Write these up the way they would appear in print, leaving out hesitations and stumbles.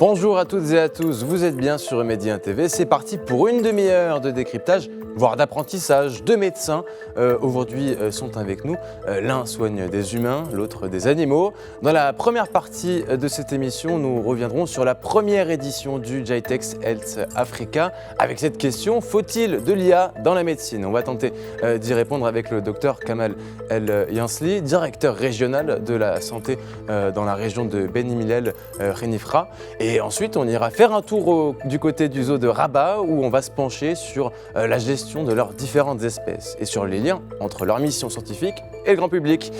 Bonjour à toutes et à tous, vous êtes bien sur Média TV, c'est parti pour une demi-heure de décryptage, voire d'apprentissage. Deux médecins aujourd'hui sont avec nous, l'un soigne des humains, l'autre des animaux. Dans la première partie de cette émission, nous reviendrons sur la première édition du GITEX Health Africa avec cette question: faut-il de l'IA dans la médecine? On va tenter d'y répondre avec le docteur Kamal El Yansli, directeur régional de la santé dans la région de Beni Mellel Khénifra. Et ensuite, on ira faire un tour du côté du zoo de Rabat où on va se pencher sur la gestion de leurs différentes espèces et sur les liens entre leur mission scientifique et le grand public.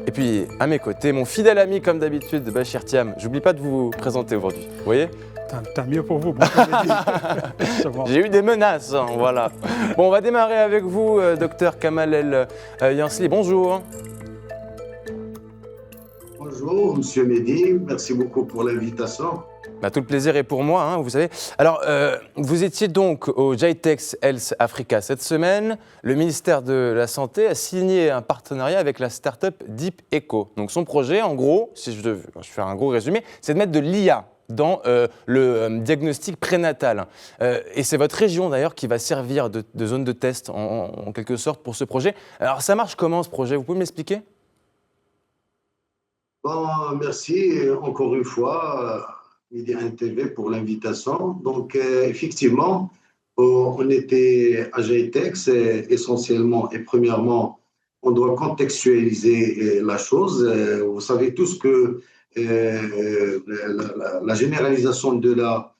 Et puis, à mes côtés, mon fidèle ami, comme d'habitude, Bachir Thiam. J'oublie pas de vous présenter aujourd'hui, vous voyez? Tant mieux pour vous. J'ai eu des menaces, hein, voilà. Bon, on va démarrer avec vous, docteur Kamal El Yansli. Bonjour. Bonjour, Monsieur Mehdi. Merci beaucoup pour l'invitation. Tout le plaisir est pour moi, hein, vous savez. Alors, vous étiez donc au GITEX Health Africa cette semaine. Le ministère de la Santé a signé un partenariat avec la start-up Deep Echo. Donc, son projet, en gros, si je fais un gros résumé, c'est de mettre de l'IA dans le diagnostic prénatal. Et c'est votre région, d'ailleurs, qui va servir de zone de test, en quelque sorte, pour ce projet. Alors, ça marche comment, ce projet? Vous pouvez m'expliquer? Bon, merci encore une fois, Média TV, pour l'invitation. Donc, effectivement, on était à GITEX essentiellement et premièrement, on doit contextualiser la chose. Vous savez tous que la généralisation de la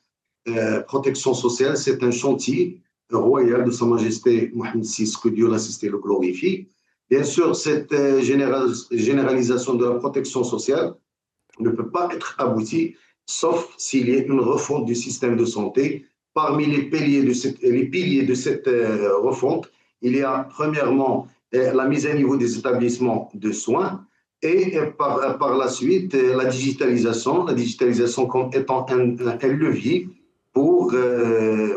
protection sociale, c'est un chantier royal de Sa Majesté Mohamed VI, que Dieu l'assiste et le glorifie. Bien sûr, cette généralisation de la protection sociale ne peut pas être aboutie sauf s'il y a une refonte du système de santé. Parmi les piliers de cette refonte, il y a premièrement la mise à niveau des établissements de soins et par la suite la digitalisation comme étant un levier pour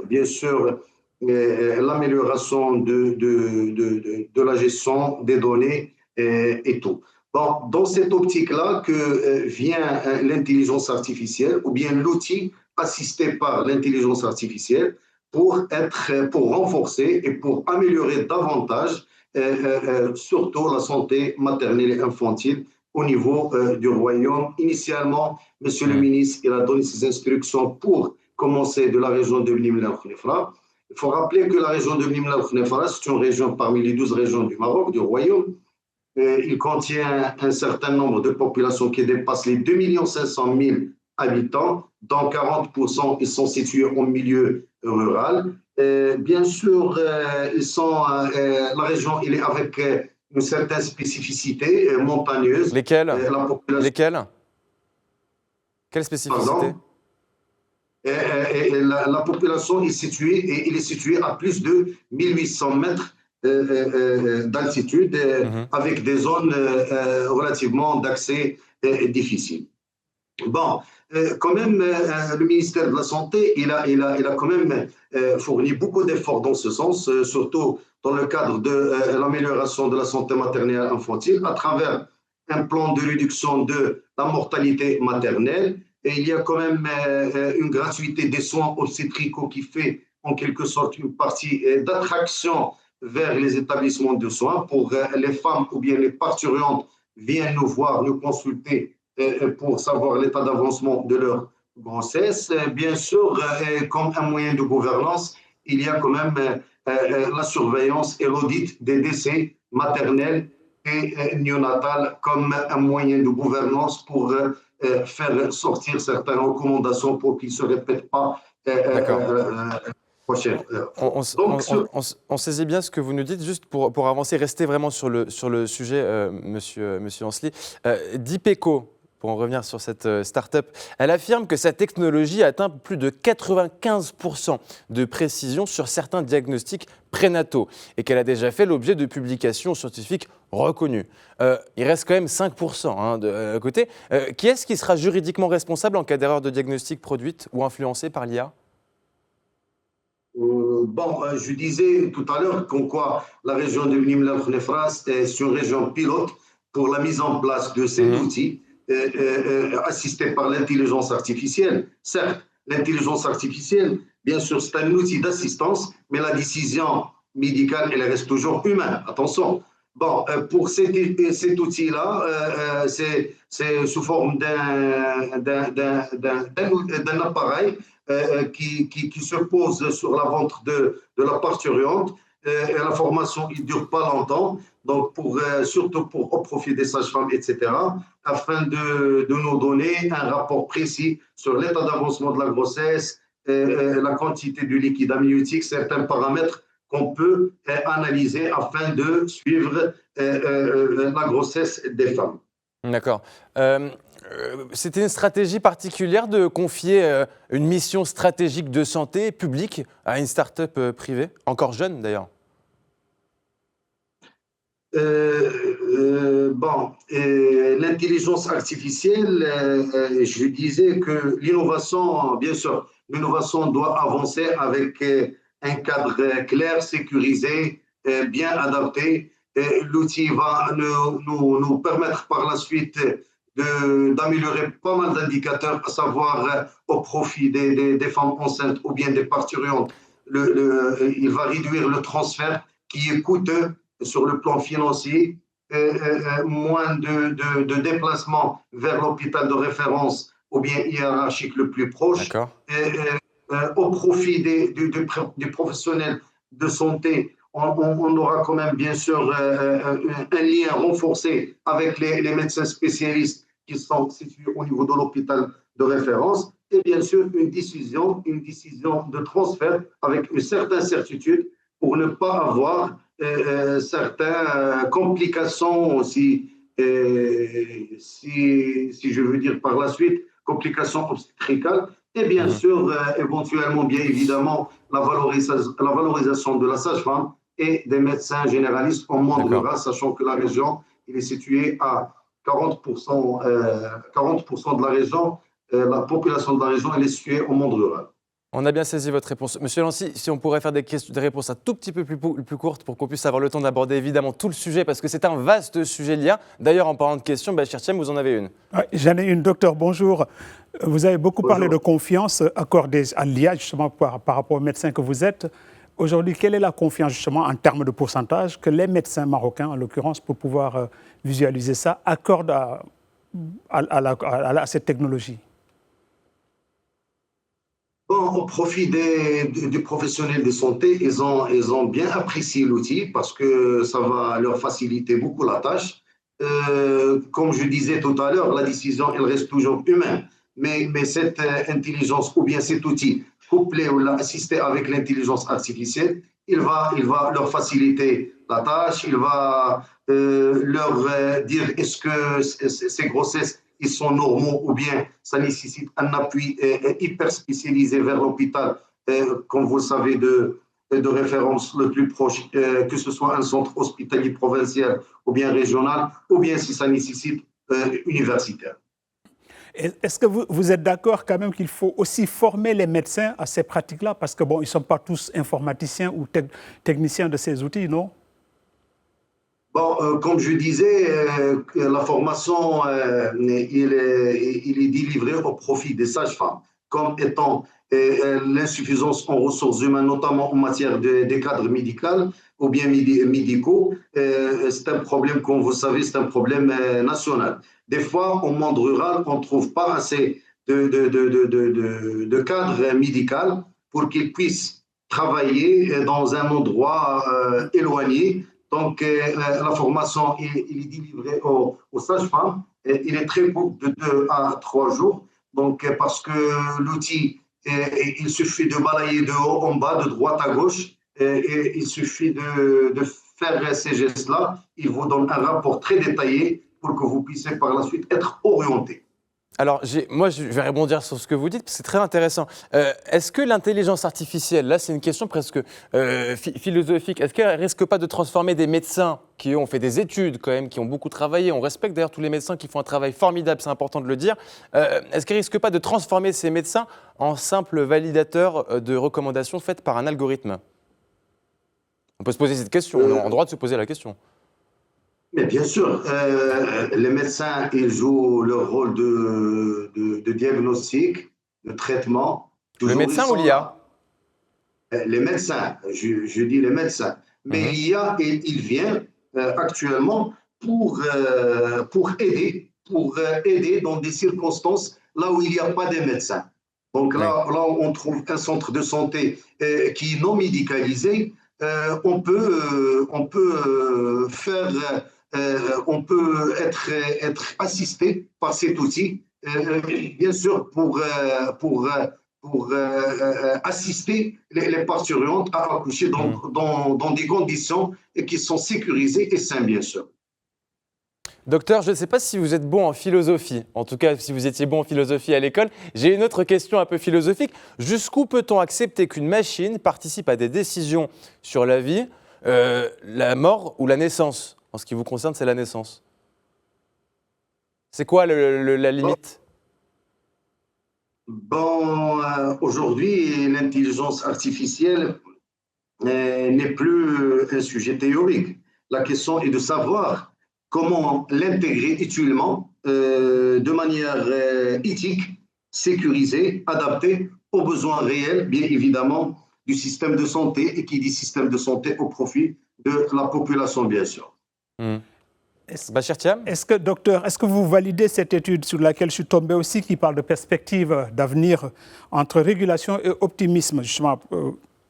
bien sûr l'amélioration de la gestion des données et tout. Bon, dans cette optique-là que vient l'intelligence artificielle ou bien l'outil assisté par l'intelligence artificielle pour renforcer et pour améliorer davantage surtout la santé maternelle et infantile au niveau du royaume. Initialement, Monsieur le ministre, il a donné ses instructions pour commencer de la région de Beni Mellel Khénifra. Il faut rappeler que la région de Beni Mellel Khénifra, c'est une région parmi les 12 régions du Maroc, du royaume. Il contient un certain nombre de populations qui dépassent les 2 500 000 habitants, dont 40% ils sont situés au milieu rural. Bien sûr, la région il est avec une certaine spécificité montagneuse. Lesquelles? Quelle spécificité? La population est située à plus de 1800 mètres d'altitude, avec des zones relativement d'accès difficiles. Bon, quand même, le ministère de la Santé, il a quand même fourni beaucoup d'efforts dans ce sens, surtout dans le cadre de l'amélioration de la santé maternelle et infantile, à travers un plan de réduction de la mortalité maternelle. Et il y a quand même une gratuité des soins obstétricaux qui fait en quelque sorte une partie d'attraction vers les établissements de soins pour les femmes ou bien les parturientes viennent nous voir, nous consulter pour savoir l'état d'avancement de leur grossesse. Bien sûr, comme un moyen de gouvernance, il y a quand même la surveillance et l'audit des décès maternels et néonatals comme un moyen de gouvernance pour faire sortir certaines recommandations pour qu'ils ne se répètent pas prochaine. On saisit bien ce que vous nous dites. Juste pour avancer, restez vraiment sur le sujet, monsieur Yansli. Deep Echo, pour en revenir sur cette start-up, elle affirme que sa technologie atteint plus de 95% de précision sur certains diagnostics prénataux et qu'elle a déjà fait l'objet de publications scientifiques reconnues. Il reste quand même 5% de côté. Qui est-ce qui sera juridiquement responsable en cas d'erreur de diagnostic produite ou influencée par l'IA? Bon, je disais tout à l'heure qu'en quoi la région de Beni Mellel Khénifra est une région pilote pour la mise en place de cet outil assistée par l'intelligence artificielle. Certes, l'intelligence artificielle, bien sûr, c'est un outil d'assistance, mais la décision médicale, elle reste toujours humaine. Attention. Bon, pour cet outil-là, c'est sous forme d'un appareil qui se pose sur la ventre de la parturiente. Et la formation ne dure pas longtemps, donc surtout au profit des sages-femmes, etc., afin de nous donner un rapport précis sur l'état d'avancement de la grossesse, la quantité du liquide amniotique, certains paramètres qu'on peut analyser afin de suivre la grossesse des femmes. D'accord. C'était une stratégie particulière de confier une mission stratégique de santé publique à une start-up privée, encore jeune d'ailleurs? Bon, l'intelligence artificielle, je disais que l'innovation, bien sûr, l'innovation doit avancer avec un cadre clair, sécurisé, bien adapté. L'outil va nous permettre par la suite d'améliorer pas mal d'indicateurs, à savoir au profit des femmes enceintes ou bien des parturientes. Il va réduire le transfert qui est coûteux sur le plan financier, moins de déplacements vers l'hôpital de référence ou bien hiérarchique le plus proche, au profit des professionnels de santé. On aura quand même bien sûr un lien renforcé avec les médecins spécialistes qui sont situés au niveau de l'hôpital de référence et bien sûr une décision de transfert avec une certaine certitude pour ne pas avoir certaines complications, si je veux dire par la suite, complications obstétricales, et bien sûr, éventuellement, bien évidemment, la valorisation de la sage-femme et des médecins généralistes en monde rural, sachant que la région il est située à 40%, 40% de la région, la population de la région elle est située au monde rural. On a bien saisi votre réponse. Monsieur Lancy, si on pourrait faire des réponses un tout petit peu plus courtes pour qu'on puisse avoir le temps d'aborder évidemment tout le sujet, parce que c'est un vaste sujet lié. D'ailleurs, en parlant de questions, Bachir Thiam, vous en avez une. Oui, j'en ai une, docteur, bonjour. Vous avez beaucoup parlé de confiance accordée à l'IA, justement, par rapport aux médecins que vous êtes. Aujourd'hui, quelle est la confiance, justement, en termes de pourcentage que les médecins marocains, en l'occurrence, pour pouvoir visualiser ça, accordent à cette technologie? Bon, au profit des professionnels de santé, ils ont bien apprécié l'outil parce que ça va leur faciliter beaucoup la tâche. Comme je disais tout à l'heure, la décision, elle reste toujours humaine. Mais cette intelligence ou bien cet outil couplé ou assisté avec l'intelligence artificielle, il va leur faciliter la tâche, il va leur dire est-ce que ces grossesses ils sont normaux ou bien ça nécessite un appui hyper spécialisé vers l'hôpital, comme vous le savez, de référence le plus proche, que ce soit un centre hospitalier provincial ou bien régional, ou bien si ça nécessite universitaire. Est-ce que vous êtes d'accord quand même qu'il faut aussi former les médecins à ces pratiques-là? Parce que bon, ils ne sont pas tous informaticiens ou techniciens de ces outils, non? Bon, comme je disais, la formation, il est délivré au profit des sages-femmes, comme étant l'insuffisance en ressources humaines, notamment en matière des cadres médicaux ou bien médicaux. C'est un problème, comme vous savez, c'est un problème national. Des fois, au monde rural, on ne trouve pas assez de cadres médicaux pour qu'ils puissent travailler dans un endroit éloigné. Donc, la formation il est délivrée aux sages-femmes. Il est très court, de 2 à 3 jours. Donc, parce que l'outil, il suffit de balayer de haut en bas, de droite à gauche. Et il suffit de faire ces gestes-là. Il vous donne un rapport très détaillé pour que vous puissiez par la suite être orienté. Alors, moi, je vais rebondir sur ce que vous dites, parce que c'est très intéressant. Est-ce que l'intelligence artificielle, là, c'est une question presque philosophique, est-ce qu'elle ne risque pas de transformer des médecins qui ont fait des études, quand même, qui ont beaucoup travaillé, on respecte d'ailleurs tous les médecins qui font un travail formidable, c'est important de le dire, est-ce qu'elle ne risque pas de transformer ces médecins en simples validateurs de recommandations faites par un algorithme? On peut se poser cette question, on a le droit de se poser la question. Mais bien sûr, les médecins, ils jouent leur rôle de diagnostic, de traitement. Le Toujours, ils médecin ou sont l'IA? là. Les médecins, je dis les médecins. Mais Mhm. l'IA, il vient actuellement pour aider dans des circonstances là où il n'y a pas de médecins. Donc Oui. là où on trouve un centre de santé qui est non médicalisé, on peut être assisté par cet outil, bien sûr pour assister les parturientes à accoucher Mhm. dans des conditions qui sont sécurisées et saines, bien sûr. Docteur, je ne sais pas si vous êtes bon en philosophie, en tout cas si vous étiez bon en philosophie à l'école. J'ai une autre question un peu philosophique. Jusqu'où peut-on accepter qu'une machine participe à des décisions sur la vie, la mort ou la naissance? En ce qui vous concerne, c'est la naissance. C'est quoi la limite? Bon, aujourd'hui, l'intelligence artificielle n'est plus un sujet théorique. La question est de savoir comment l'intégrer utilement, de manière éthique, sécurisée, adaptée aux besoins réels, bien évidemment, du système de santé et qui dit système de santé au profit de la population, bien sûr. Hmm. Est-ce Bachir Thiam? Docteur, est-ce que vous validez cette étude sur laquelle je suis tombé aussi, qui parle de perspectives d'avenir entre régulation et optimisme, justement,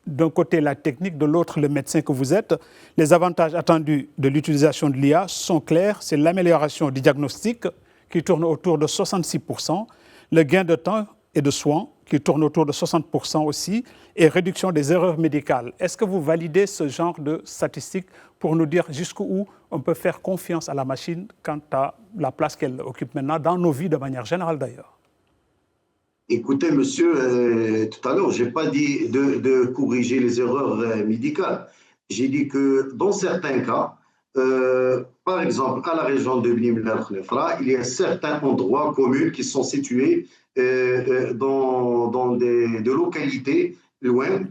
d'un côté la technique, de l'autre le médecin que vous êtes. Les avantages attendus de l'utilisation de l'IA sont clairs, c'est l'amélioration du diagnostic qui tourne autour de 66%, le gain de temps et de soins qui tourne autour de 60% aussi, et réduction des erreurs médicales. Est-ce que vous validez ce genre de statistiques pour nous dire jusqu'où on peut faire confiance à la machine quant à la place qu'elle occupe maintenant dans nos vies de manière générale d'ailleurs? Écoutez, monsieur, tout à l'heure, je n'ai pas dit de corriger les erreurs médicales. J'ai dit que dans certains cas, par exemple, à la région de Bni Mellal, il y a certains endroits communs qui sont situés dans des localités loin,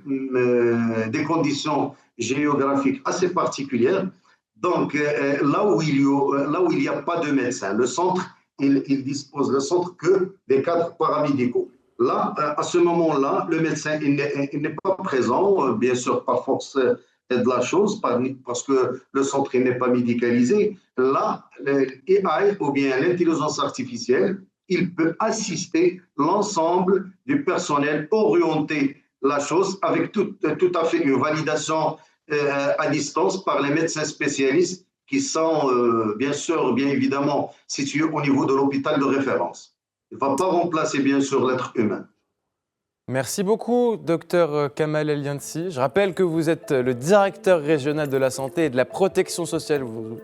des conditions géographiques assez particulières. Donc, là où il n'y a pas de médecin, le centre, il dispose le centre que des cadres paramédicaux. Là, à ce moment-là, le médecin il n'est pas présent, bien sûr, par force de la chose, parce que le centre n'est pas médicalisé. Là, l'AI ou bien l'intelligence artificielle, il peut assister l'ensemble du personnel, orienter la chose avec tout à fait une validation à distance par les médecins spécialistes qui sont bien sûr, bien évidemment, situés au niveau de l'hôpital de référence. Il ne va pas remplacer bien sûr l'être humain. Merci beaucoup, docteur Kamal Eliansi. Je rappelle que vous êtes le directeur régional de la santé et de la protection sociale,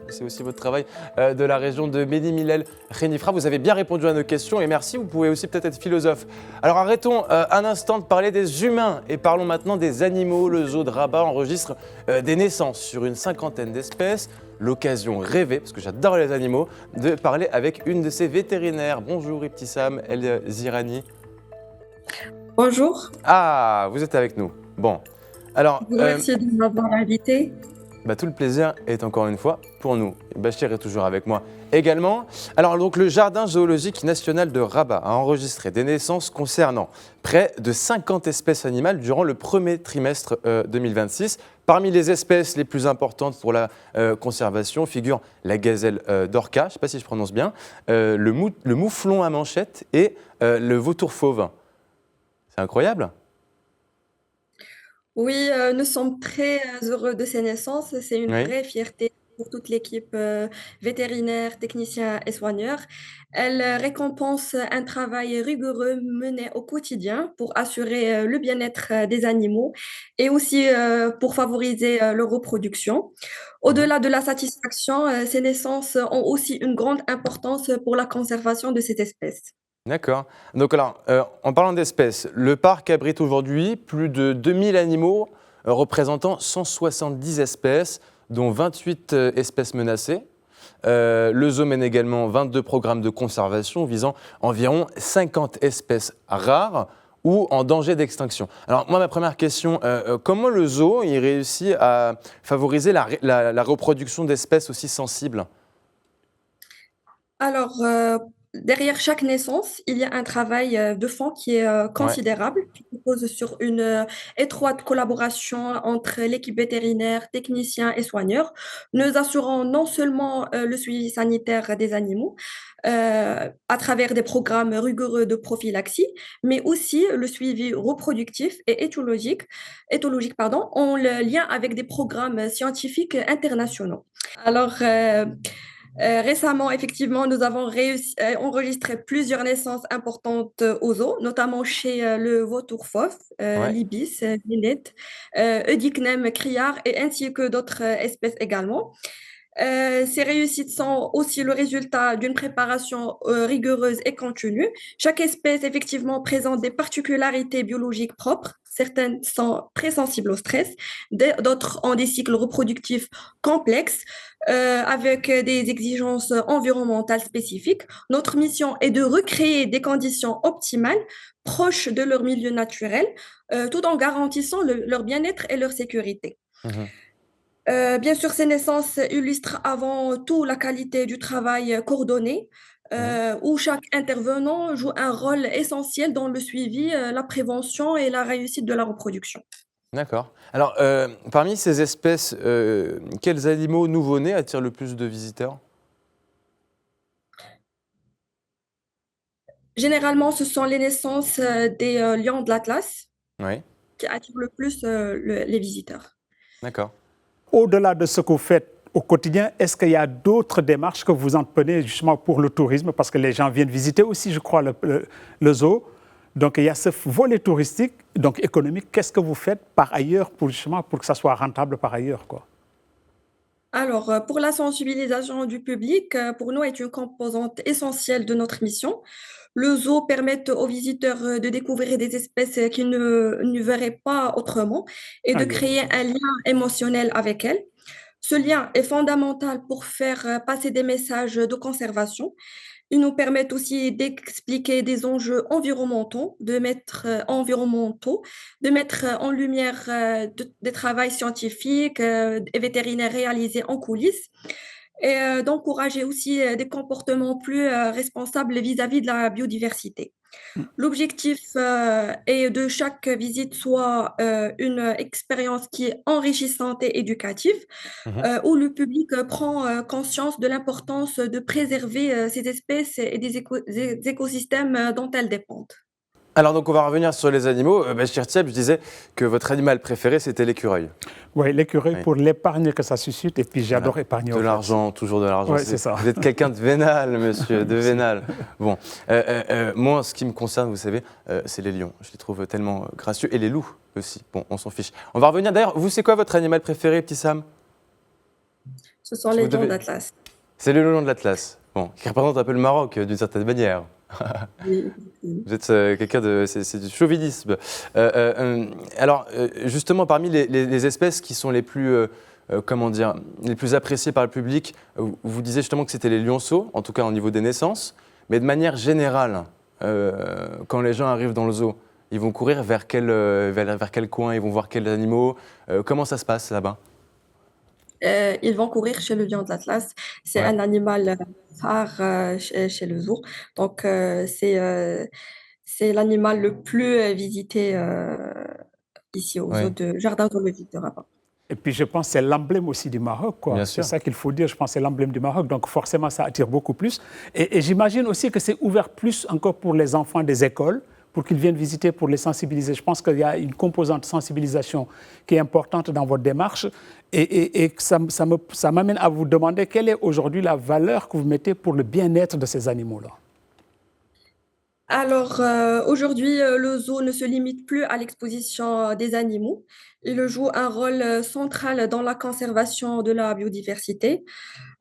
c'est aussi votre travail, de la région de Midi Millel Khénifra. Vous avez bien répondu à nos questions et merci, vous pouvez aussi peut-être être philosophe. Alors arrêtons un instant de parler des humains et parlons maintenant des animaux. Le zoo de Rabat enregistre des naissances sur une 50aine d'espèces. L'occasion rêvée, parce que j'adore les animaux, de parler avec une de ces vétérinaires. Bonjour Ibtissam El Zirani. Bonjour, Ah, vous êtes avec nous. Bon, alors, je vous remercie de m'avoir invité. tout le plaisir est encore une fois pour nous. Bachir est toujours avec moi également. Alors, donc, le Jardin zoologique national de Rabat a enregistré des naissances concernant près de 50 espèces animales durant le premier trimestre 2026. Parmi les espèces les plus importantes pour la conservation figurent la gazelle d'Orca, je ne sais pas si je prononce bien, le mouflon à manchette et le vautour fauve. C'est incroyable. Oui, nous sommes très heureux de ces naissances. C'est une Oui. vraie fierté pour toute l'équipe vétérinaire, techniciens et soigneurs. Elle récompense un travail rigoureux mené au quotidien pour assurer le bien-être des animaux et aussi pour favoriser leur reproduction. Mhm. Au-delà de la satisfaction, ces naissances ont aussi une grande importance pour la conservation de cette espèce. D'accord. Donc alors, en parlant d'espèces, le parc abrite aujourd'hui plus de 2000 animaux représentant 170 espèces, dont 28 espèces menacées. Le zoo mène également 22 programmes de conservation visant environ 50 espèces rares. ou en danger d'extinction. Alors moi, ma première question, comment le zoo il réussit à favoriser la reproduction d'espèces aussi sensibles? Alors, derrière chaque naissance, il y a un travail de fond qui est Ouais, considérable, qui repose sur une étroite collaboration entre l'équipe vétérinaire, techniciens et soigneurs, nous assurant non seulement le suivi sanitaire des animaux à travers des programmes rigoureux de prophylaxie, mais aussi le suivi reproductif et éthologique, pardon, en lien avec des programmes scientifiques internationaux. Alors, récemment, effectivement, nous avons réussi à enregistrer plusieurs naissances importantes aux zoos, notamment chez le vautour fauve, ouais. l'ibis, l'îlette, Eudicnem criard, et ainsi que d'autres espèces également. Ces réussites sont aussi le résultat d'une préparation rigoureuse et continue. Chaque espèce, effectivement, présente des particularités biologiques propres. Certaines sont très sensibles au stress, d'autres ont des cycles reproductifs complexes avec des exigences environnementales spécifiques. Notre mission est de recréer des conditions optimales, proches de leur milieu naturel, tout en garantissant leur bien-être et leur sécurité. Mhm. Bien sûr, ces naissances illustrent avant tout la qualité du travail coordonné, Mhm. où chaque intervenant joue un rôle essentiel dans le suivi, la prévention et la réussite de la reproduction. D'accord. Alors, parmi ces espèces, quels animaux nouveau-nés attirent le plus de visiteurs? Généralement, ce sont les naissances des lions de l'Atlas Oui, qui attirent le plus les visiteurs. d'accord. Au-delà de ce que vous faites au quotidien, est-ce qu'il y a d'autres démarches que vous entreprenez justement pour le tourisme? Parce que les gens viennent visiter aussi, je crois, le zoo. Donc il y a ce volet touristique, donc économique. Qu'est-ce que vous faites par ailleurs pour justement pour que ça soit rentable par ailleurs, quoi? Alors, pour la sensibilisation du public, pour nous, est une composante essentielle de notre mission. Le zoo permet aux visiteurs de découvrir des espèces qu'ils ne verraient pas autrement et de Ah, bien. créer un lien émotionnel avec elles. Ce lien est fondamental pour faire passer des messages de conservation. Ils nous permettent aussi d'expliquer des enjeux environnementaux, de mettre en lumière des travaux scientifiques et vétérinaires réalisés en coulisses et d'encourager aussi des comportements plus responsables vis-à-vis de la biodiversité. L'objectif est de chaque visite soit une expérience qui est enrichissante et éducative, Mhm. où le public prend conscience de l'importance de préserver ces espèces et des écosystèmes dont elles dépendent. Alors, donc, on va revenir sur les animaux. Bachir Thiep, je disais que votre animal préféré, c'était l'écureuil. Oui, l'écureuil Oui. pour l'épargne que ça suscite. Et puis Voilà. j'adore épargner. De en fait. l'argent, toujours de l'argent. Ouais, c'est ça. Vous êtes quelqu'un de vénal, monsieur, de vénal. Bon, moi, ce qui me concerne, vous savez, c'est les lions. Je les trouve tellement gracieux. Et les loups aussi. Bon, on s'en fiche. On va revenir. D'ailleurs, vous, c'est quoi votre animal préféré, petit Sam? Ce sont Si les vous lions devez- d'Atlas. C'est le lion de l'Atlas. Bon, qui représente un peu le Maroc, d'une certaine manière. Oui. Vous êtes quelqu'un de... C'est du chauvinisme. Alors, justement, parmi les espèces qui sont les plus, comment dire, les plus appréciées par le public, vous disiez justement que c'était les lionceaux, en tout cas au niveau des naissances, mais de manière générale, quand les gens arrivent dans le zoo, ils vont courir vers quel coin, ils vont voir quels animaux, comment ça se passe là-bas? Ils vont courir chez le lion de l'Atlas. C'est Ouais. un animal phare chez le zoo. Donc, c'est l'animal le plus visité ici au zoo Ouais, de Jardin zoologique de Rabat. Et puis je pense que c'est l'emblème aussi du Maroc, quoi. bien C'est sûr. ça qu'il faut dire, je pense que c'est l'emblème du Maroc, donc forcément ça attire beaucoup plus. Et j'imagine aussi que c'est ouvert plus encore pour les enfants des écoles, pour qu'ils viennent visiter, pour les sensibiliser. Je pense qu'il y a une composante de sensibilisation qui est importante dans votre démarche et que ça m'amène à vous demander quelle est aujourd'hui la valeur que vous mettez pour le bien-être de ces animaux-là. Alors, aujourd'hui, le zoo ne se limite plus à l'exposition des animaux. Il joue un rôle central dans la conservation de la biodiversité.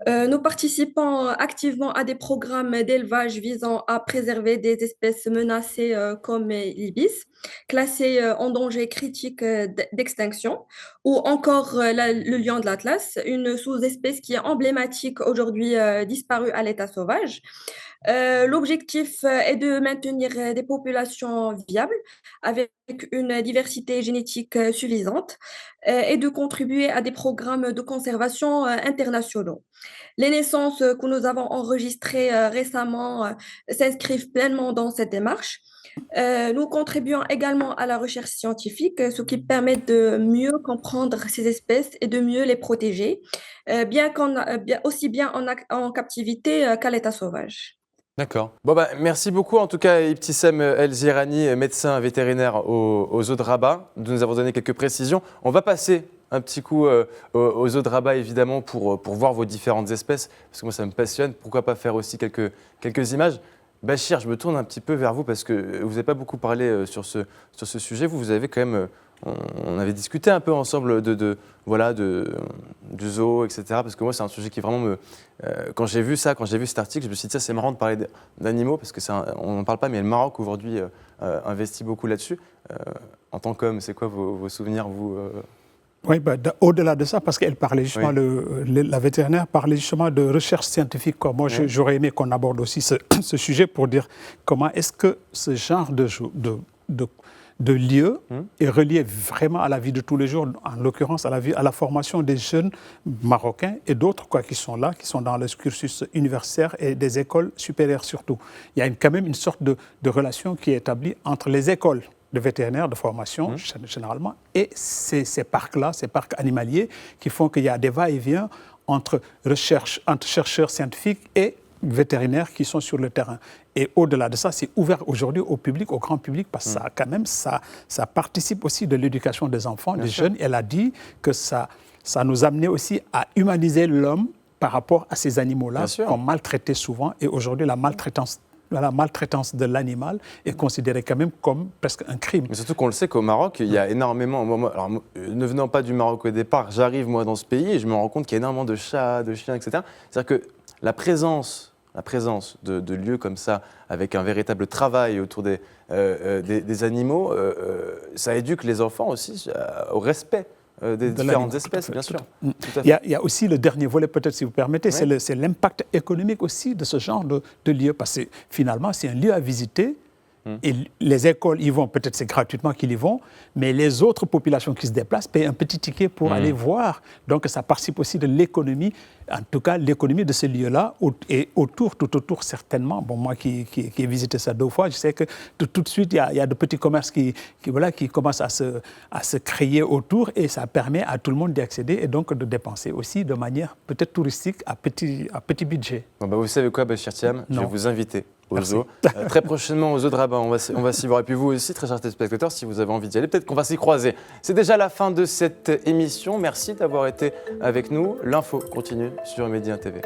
Nous participons activement à des programmes d'élevage visant à préserver des espèces menacées comme l'ibis, classées en danger critique d'extinction, ou encore le lion de l'Atlas, une sous-espèce qui est emblématique aujourd'hui disparue à l'état sauvage. L'objectif est de maintenir des populations viables avec une diversité génétique suffisante et de contribuer à des programmes de conservation internationaux. Les naissances que nous avons enregistrées récemment s'inscrivent pleinement dans cette démarche. Nous contribuons également à la recherche scientifique, ce qui permet de mieux comprendre ces espèces et de mieux les protéger, aussi bien en captivité qu'à l'état sauvage. D'accord. Bon, bah, merci beaucoup en tout cas Ibtissam El Zirani, médecin vétérinaire aux eaux de Rabat, de nous avoir donné quelques précisions. On va passer un petit coup aux eaux de Rabat évidemment pour voir vos différentes espèces, parce que moi ça me passionne. Pourquoi pas faire aussi quelques images. Bachir, je me tourne un petit peu vers vous parce que vous n'avez pas beaucoup parlé sur ce sujet. Vous avez quand même, on avait discuté un peu ensemble du zoo, etc. Parce que moi, c'est un sujet qui vraiment quand j'ai vu cet article, je me suis dit, ça c'est marrant de parler d'animaux parce que on n'en parle pas, mais le Maroc aujourd'hui investit beaucoup là-dessus. En tant qu'homme, c'est quoi vos souvenirs, vous Oui, au-delà de ça, parce qu'elle parlait justement, la vétérinaire parlait justement de recherche scientifique. Moi, j'aurais aimé qu'on aborde aussi ce sujet pour dire comment est-ce que ce genre de lieu est relié vraiment à la vie de tous les jours, en l'occurrence à la formation des jeunes Marocains et d'autres qui sont là, qui sont dans le cursus universitaire et des écoles supérieures surtout. Il y a quand même une sorte de relation qui est établie entre les écoles de vétérinaires de formation, généralement, et ces parcs-là, ces parcs animaliers, qui font qu'il y a des va-et-vient entre chercheurs scientifiques et vétérinaires qui sont sur le terrain. Et au-delà de ça, c'est ouvert aujourd'hui au public, au grand public, parce que ça, quand même, ça participe aussi de l'éducation des enfants, des jeunes. Elle a dit que ça nous amenait aussi à humaniser l'homme par rapport à ces animaux-là qu'on maltraitait souvent. Et aujourd'hui, la maltraitance de l'animal est considérée quand même comme presque un crime. Mais surtout qu'on le sait qu'au Maroc, il y a énormément... Alors, ne venant pas du Maroc au départ, j'arrive moi dans ce pays et je me rends compte qu'il y a énormément de chats, de chiens, etc. C'est-à-dire que la présence de lieux comme ça, avec un véritable travail autour des animaux, ça éduque les enfants aussi au respect des différentes espèces, bien sûr. Il y a aussi le dernier volet, peut-être si vous permettez, c'est l'impact économique aussi de ce genre de lieu, parce que finalement, c'est un lieu à visiter. Et les écoles y vont, peut-être c'est gratuitement qu'ils y vont, mais les autres populations qui se déplacent payent un petit ticket pour aller voir. Donc ça participe aussi de l'économie, en tout cas l'économie de ce lieu-là, et tout autour certainement. Bon, moi qui ai visité ça 2 fois, je sais que tout de suite, il y a de petits commerces qui commencent à se créer autour, et ça permet à tout le monde d'y accéder et donc de dépenser aussi de manière peut-être touristique à petit budget. Bon, vous savez quoi, Bachir Thiam, je vais vous inviter au zoo. Très prochainement au zoo de Rabat, on va s'y voir. Et puis vous aussi, très chers téléspectateurs, si vous avez envie d'y aller, peut-être qu'on va s'y croiser. C'est déjà la fin de cette émission. Merci d'avoir été avec nous. L'info continue sur Média TV.